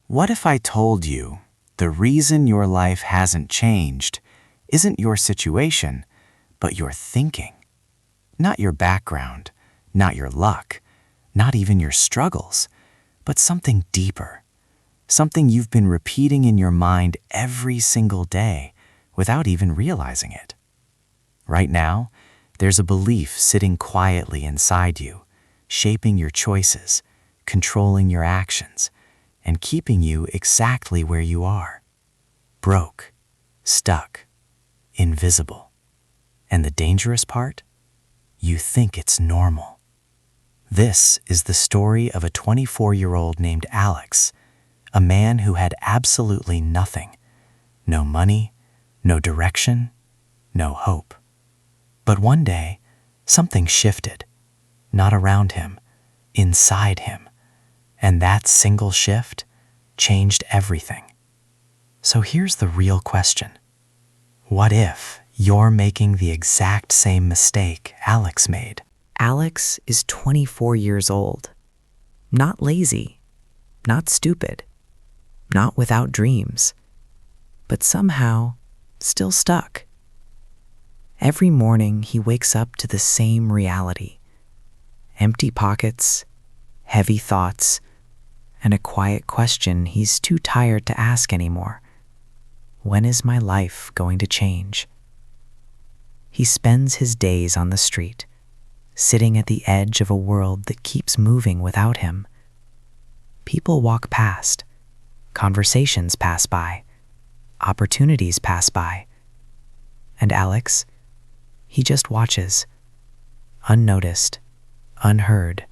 What if I told you the reason your life hasn't changed isn't your situation, but your thinking? Not your background, not your luck, not even your struggles, but something deeper. Something you've been repeating in your mind every single day without even realizing it. Right now, there's a belief sitting quietly inside you, shaping your choices, controlling your actions, and keeping you exactly where you are. Broke, stuck, invisible. And the dangerous part? You think it's normal. This is the story of a 24-year-old named Alex, a man who had absolutely nothing. No money, no direction, no hope. But one day, something shifted. Not around him, inside him. And that single shift changed everything. So here's the real question. What if you're making the exact same mistake Alex made? Alex is 24 years old. Not lazy, not stupid, not without dreams, but somehow still stuck. Every morning he wakes up to the same reality. Empty pockets, heavy thoughts, and a quiet question he's too tired to ask anymore. When is my life going to change? He spends his days on the street, sitting at the edge of a world that keeps moving without him. People walk past, conversations pass by, opportunities pass by. And Alex, he just watches, unnoticed, unheard,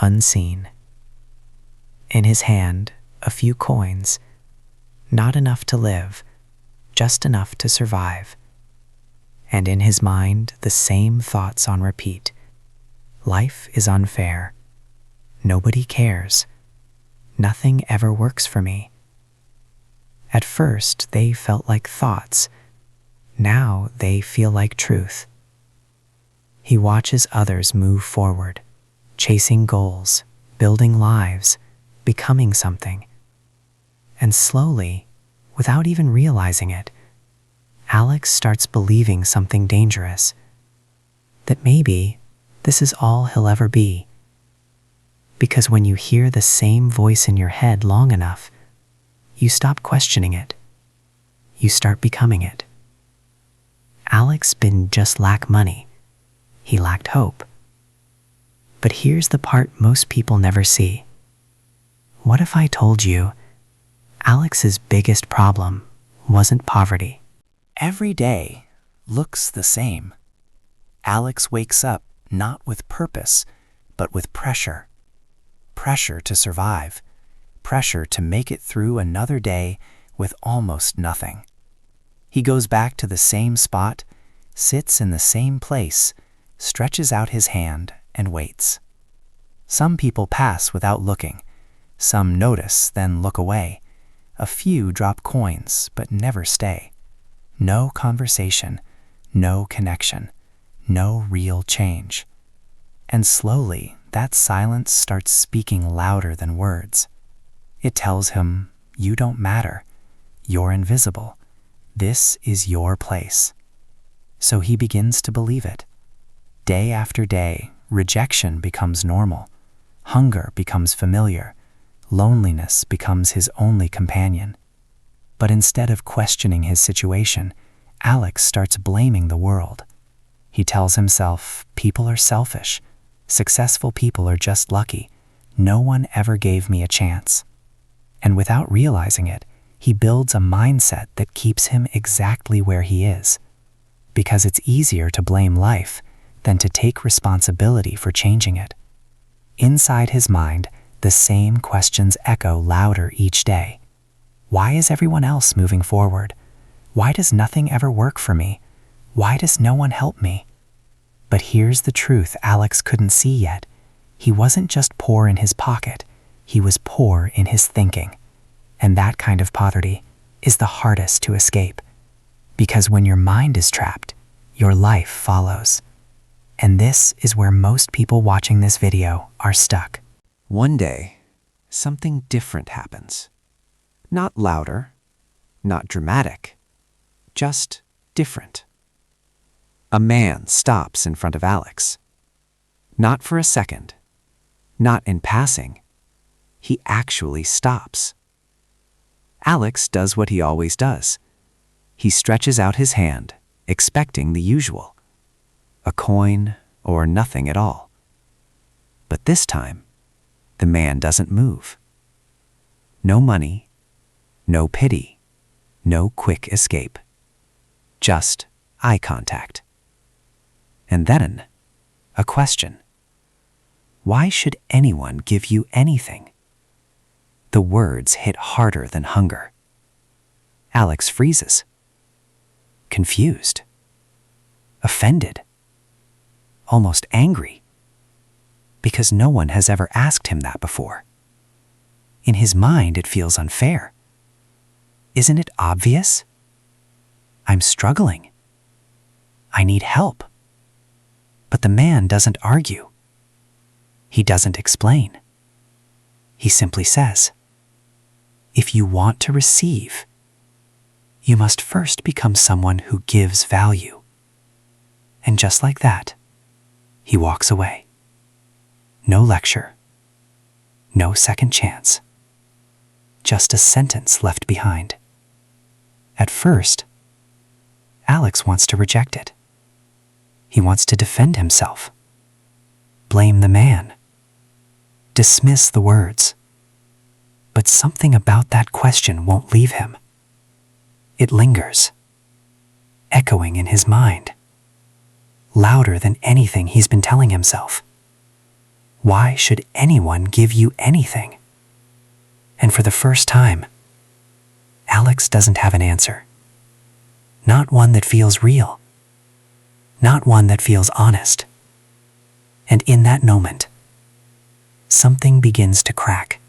unseen. In his hand, a few coins, not enough to live, just enough to survive. And in his mind, the same thoughts on repeat. Life is unfair. Nobody cares. Nothing ever works for me. At first, they felt like thoughts. Now they feel like truth. He watches others move forward, chasing goals, building lives, becoming something. And slowly, without even realizing it, Alex starts believing something dangerous. That maybe this is all he'll ever be. Because when you hear the same voice in your head long enough, you stop questioning it. You start becoming it. Alex didn't just lack money. He lacked hope. But here's the part most people never see. What if I told you Alex's biggest problem wasn't poverty? Every day looks the same. Alex wakes up not with purpose, but with pressure. Pressure to survive. Pressure to make it through another day with almost nothing. He goes back to the same spot, sits in the same place, stretches out his hand, and waits. Some people pass without looking. Some notice, then look away. A few drop coins, but never stay. No conversation, no connection, no real change. And slowly, that silence starts speaking louder than words. It tells him, you don't matter. You're invisible. This is your place. So he begins to believe it. Day after day, rejection becomes normal. Hunger becomes familiar. Loneliness becomes his only companion. But instead of questioning his situation, Alex starts blaming the world. He tells himself, people are selfish. Successful people are just lucky. No one ever gave me a chance. And without realizing it, he builds a mindset that keeps him exactly where he is. Because it's easier to blame life than to take responsibility for changing it. Inside his mind, the same questions echo louder each day. Why is everyone else moving forward? Why does nothing ever work for me? Why does no one help me? But here's the truth Alex couldn't see yet. He wasn't just poor in his pocket, he was poor in his thinking. And that kind of poverty is the hardest to escape. Because when your mind is trapped, your life follows. And this is where most people watching this video are stuck. One day, something different happens. Not louder, not dramatic, just different. A man stops in front of Alex. Not for a second, not in passing. He actually stops. Alex does what he always does. He stretches out his hand, expecting the usual, a coin or nothing at all. But this time, the man doesn't move. No money, no pity, no quick escape. Just eye contact. And then, a question. Why should anyone give you anything? The words hit harder than hunger. Alex freezes. Confused. Offended. Almost angry. Because no one has ever asked him that before. In his mind, it feels unfair. Isn't it obvious? I'm struggling. I need help. But the man doesn't argue. He doesn't explain. He simply says, if you want to receive, you must first become someone who gives value. And just like that, he walks away. No lecture. No second chance. Just a sentence left behind. At first, Alex wants to reject it. He wants to defend himself. Blame the man. Dismiss the words. But something about that question won't leave him. It lingers, echoing in his mind, louder than anything he's been telling himself. Why should anyone give you anything? And for the first time, Alex doesn't have an answer. Not one that feels real. Not one that feels honest. And in that moment, something begins to crack.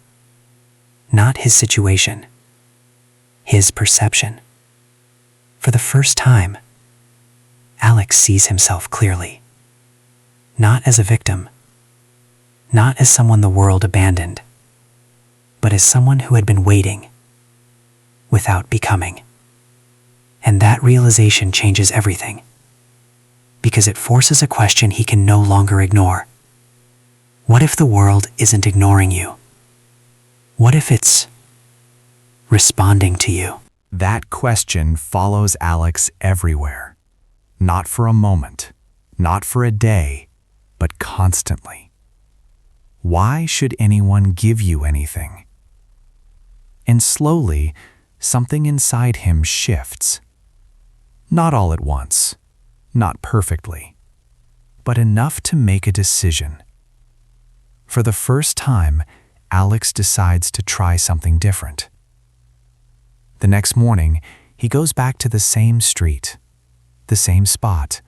Not his situation, his perception. For the first time, Alex sees himself clearly. Not as a victim, not as someone the world abandoned, but as someone who had been waiting, without becoming. And that realization changes everything, because it forces a question he can no longer ignore. What if the world isn't ignoring you? What if it's responding to you? That question follows Alex everywhere. Not for a moment, not for a day, but constantly. Why should anyone give you anything? And slowly, something inside him shifts. Not all at once, not perfectly, but enough to make a decision. For the first time, Alex decides to try something different. The next morning, he goes back to the same street, the same spot,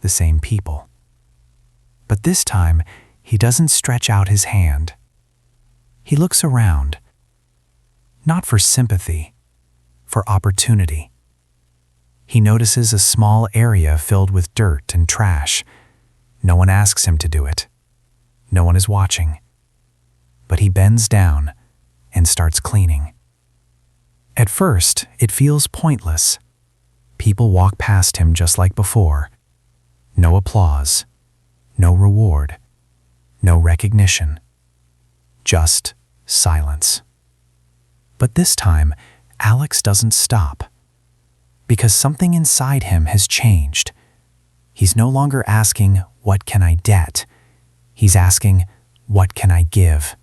the same people. But this time, he doesn't stretch out his hand. He looks around, not for sympathy, for opportunity. He notices a small area filled with dirt and trash. No one asks him to do it. No one is watching. But he bends down and starts cleaning. At first, it feels pointless. People walk past him just like before. No applause, no reward, no recognition. Just silence. But this time, Alex doesn't stop. Because something inside him has changed. He's no longer asking, what can I get? He's asking, what can I give?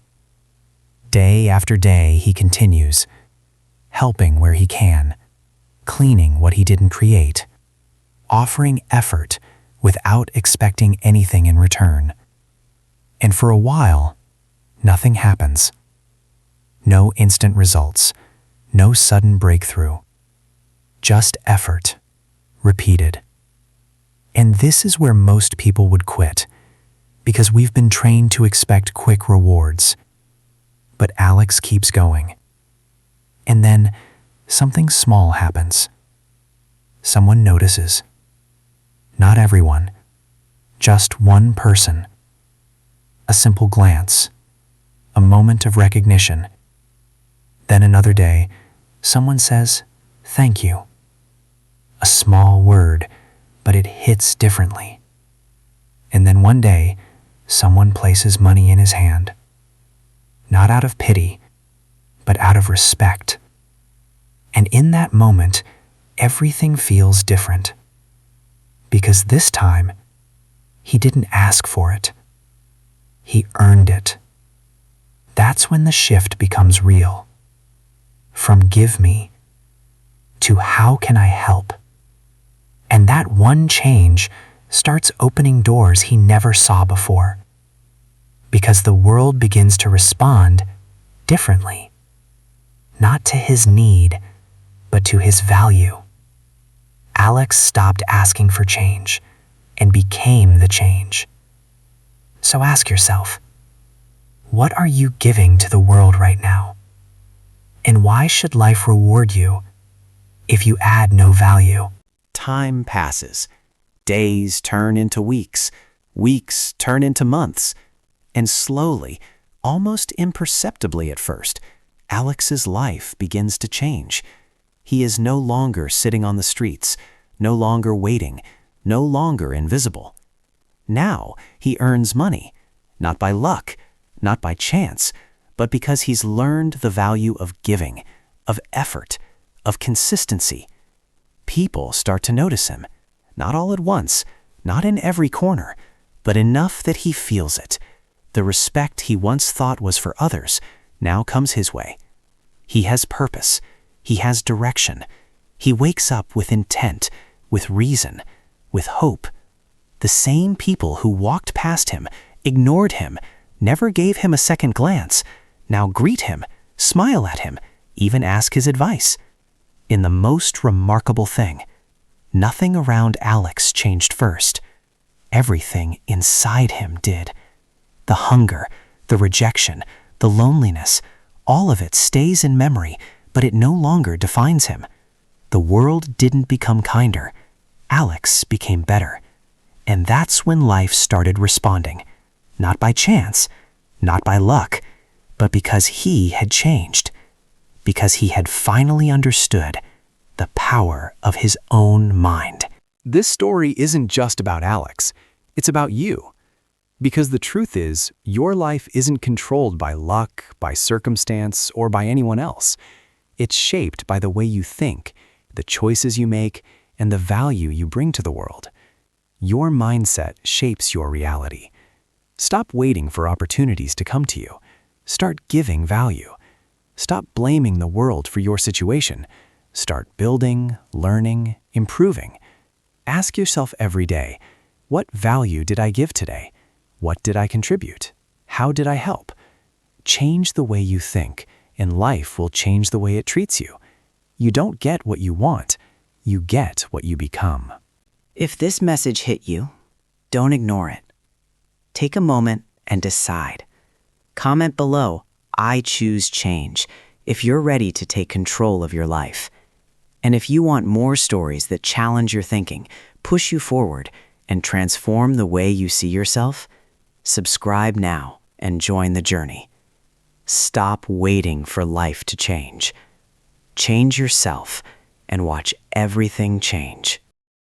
Day after day, he continues, helping where he can, cleaning what he didn't create, offering effort without expecting anything in return. And for a while, nothing happens. No instant results, no sudden breakthrough. Just effort, repeated. And this is where most people would quit, because we've been trained to expect quick rewards. But Alex keeps going. And then something small happens. Someone notices. Not everyone, just one person. A simple glance, a moment of recognition. Then another day, someone says, "Thank you." A small word, but it hits differently. And then one day, someone places money in his hand. Not out of pity, but out of respect. And in that moment, everything feels different. Because this time, he didn't ask for it. He earned it. That's when the shift becomes real. From "give me" to "how can I help?" And that one change starts opening doors he never saw before. Because the world begins to respond differently. Not to his need, but to his value. Alex stopped asking for change and became the change. So ask yourself, what are you giving to the world right now? And why should life reward you if you add no value? Time passes. Days turn into weeks. Weeks turn into months. And slowly, almost imperceptibly at first, Alex's life begins to change. He is no longer sitting on the streets, no longer waiting, no longer invisible. Now he earns money, not by luck, not by chance, but because he's learned the value of giving, of effort, of consistency. People start to notice him, not all at once, not in every corner, but enough that he feels it. The respect he once thought was for others now comes his way. He has purpose. He has direction. He wakes up with intent, with reason, with hope. The same people who walked past him, ignored him, never gave him a second glance, now greet him, smile at him, even ask his advice. In the most remarkable thing, nothing around Alex changed first. Everything inside him did. The hunger, the rejection, the loneliness, all of it stays in memory, but it no longer defines him. The world didn't become kinder. Alex became better. And that's when life started responding. Not by chance, not by luck, but because he had changed. Because he had finally understood the power of his own mind. This story isn't just about Alex. It's about you. Because the truth is, your life isn't controlled by luck, by circumstance, or by anyone else. It's shaped by the way you think, the choices you make, and the value you bring to the world. Your mindset shapes your reality. Stop waiting for opportunities to come to you. Start giving value. Stop blaming the world for your situation. Start building, learning, improving. Ask yourself every day, what value did I give today? What did I contribute? How did I help? Change the way you think, and life will change the way it treats you. You don't get what you want. You get what you become. If this message hit you, don't ignore it. Take a moment and decide. Comment below, "I choose change," if you're ready to take control of your life. And if you want more stories that challenge your thinking, push you forward, and transform the way you see yourself, subscribe now and join the journey. Stop waiting for life to change. Change yourself and watch everything change.